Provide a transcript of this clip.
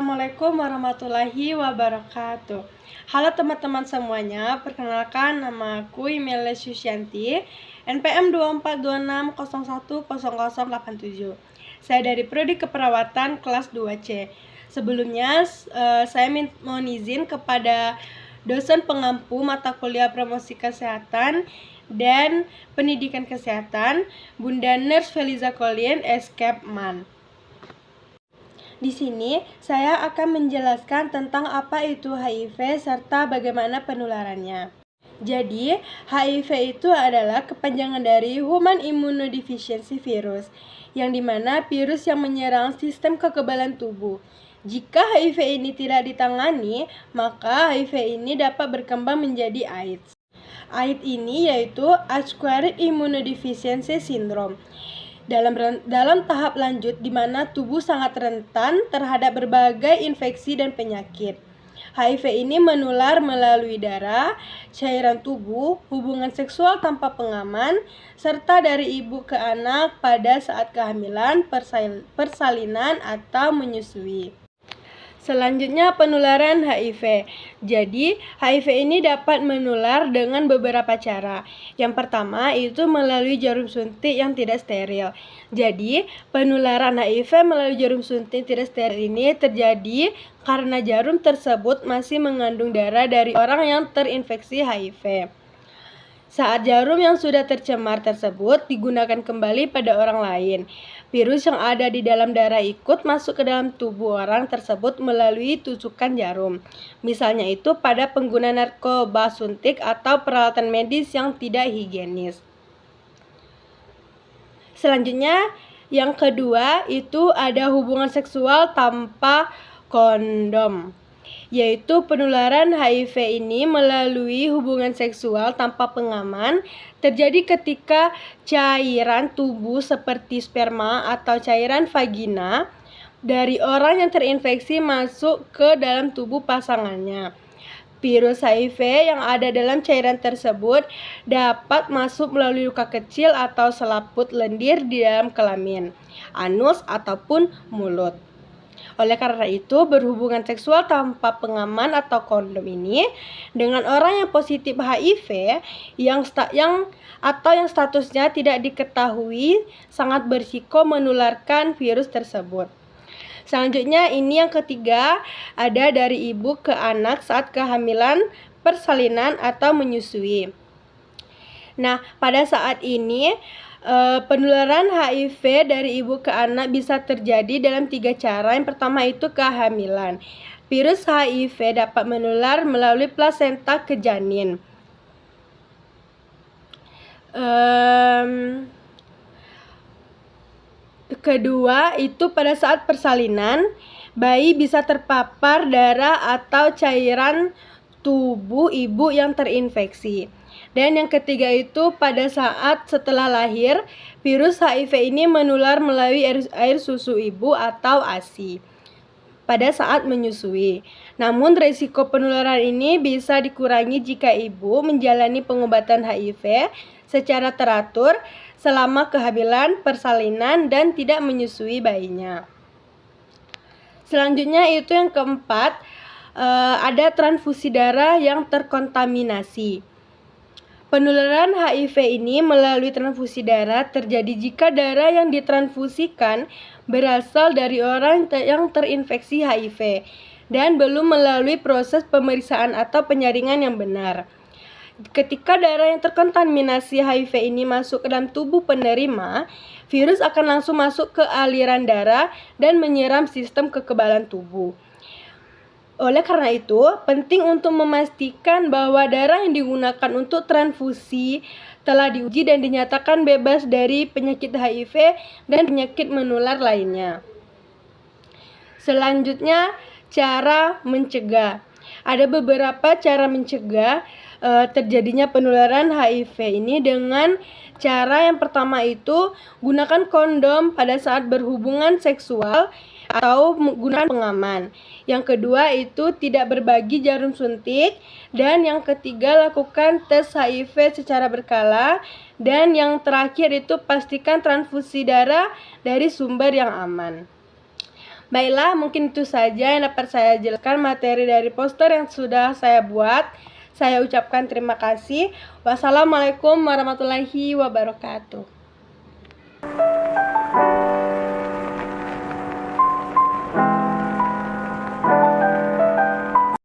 Assalamualaikum warahmatullahi wabarakatuh. Halo teman-teman semuanya, perkenalkan nama aku Imelda Susyanti, NPM 2426010087. Saya dari Prodi Keperawatan kelas 2C. Sebelumnya saya mohon izin kepada dosen pengampu mata kuliah promosi kesehatan dan pendidikan kesehatan, Bunda Nurse Feliza Colin Eskepman. Di sini saya akan menjelaskan tentang apa itu HIV serta bagaimana penularannya. Jadi, HIV itu adalah kepanjangan dari Human Immunodeficiency Virus, yang dimana virus yang menyerang sistem kekebalan tubuh. Jika HIV ini tidak ditangani, maka HIV ini dapat berkembang menjadi AIDS. AIDS ini yaitu Acquired Immunodeficiency Syndrome. Dalam tahap lanjut di mana tubuh sangat rentan terhadap berbagai infeksi dan penyakit. HIV ini menular melalui darah, cairan tubuh, hubungan seksual tanpa pengaman, serta dari ibu ke anak pada saat kehamilan, persalinan, atau menyusui. Selanjutnya penularan HIV. Jadi, HIV ini dapat menular dengan beberapa cara. Yang pertama itu melalui jarum suntik yang tidak steril. Jadi, penularan HIV melalui jarum suntik tidak steril ini terjadi karena jarum tersebut masih mengandung darah dari orang yang terinfeksi HIV. Saat jarum yang sudah tercemar tersebut digunakan kembali pada orang lain, virus yang ada di dalam darah ikut masuk ke dalam tubuh orang tersebut melalui tusukan jarum. Misalnya itu pada pengguna narkoba suntik atau peralatan medis yang tidak higienis. Selanjutnya, yang kedua itu ada hubungan seksual tanpa kondom, yaitu penularan HIV ini melalui hubungan seksual tanpa pengaman terjadi ketika cairan tubuh seperti sperma atau cairan vagina dari orang yang terinfeksi masuk ke dalam tubuh pasangannya. Virus HIV yang ada dalam cairan tersebut dapat masuk melalui luka kecil atau selaput lendir di dalam kelamin, anus, ataupun mulut. Oleh karena itu, berhubungan seksual tanpa pengaman atau kondom ini dengan orang yang positif HIV yang statusnya tidak diketahui sangat berisiko menularkan virus tersebut. Selanjutnya, ini yang ketiga ada dari ibu ke anak saat kehamilan, persalinan, atau menyusui. Nah, pada saat ini penularan HIV dari ibu ke anak bisa terjadi dalam 3 cara. Yang pertama itu kehamilan. Virus HIV dapat menular melalui plasenta ke janin. Kedua itu pada saat persalinan, bayi bisa terpapar darah atau cairan tubuh ibu yang terinfeksi. Dan yang ketiga itu pada saat setelah lahir, virus HIV ini menular melalui air susu ibu atau ASI pada saat menyusui. Namun risiko penularan ini bisa dikurangi jika ibu menjalani pengobatan HIV secara teratur selama kehamilan, persalinan, dan tidak menyusui bayinya. Selanjutnya itu yang keempat, ada transfusi darah yang terkontaminasi. Penularan HIV ini melalui transfusi darah terjadi jika darah yang ditransfusikan berasal dari orang yang terinfeksi HIV dan belum melalui proses pemeriksaan atau penyaringan yang benar. Ketika darah yang terkontaminasi HIV ini masuk ke dalam tubuh penerima, virus akan langsung masuk ke aliran darah dan menyeram sistem kekebalan tubuh. Oleh karena itu, penting untuk memastikan bahwa darah yang digunakan untuk transfusi telah diuji dan dinyatakan bebas dari penyakit HIV dan penyakit menular lainnya. Selanjutnya, cara mencegah. Ada beberapa cara mencegah terjadinya penularan HIV ini dengan cara yang pertama itu gunakan kondom pada saat berhubungan seksual atau menggunakan pengaman. Yang kedua itu tidak berbagi jarum suntik, dan yang ketiga lakukan tes HIV secara berkala, dan yang terakhir itu pastikan transfusi darah dari sumber yang aman. Baiklah, mungkin itu saja yang dapat saya jelaskan materi dari poster yang sudah saya buat. Saya ucapkan terima kasih. Wassalamualaikum warahmatullahi wabarakatuh.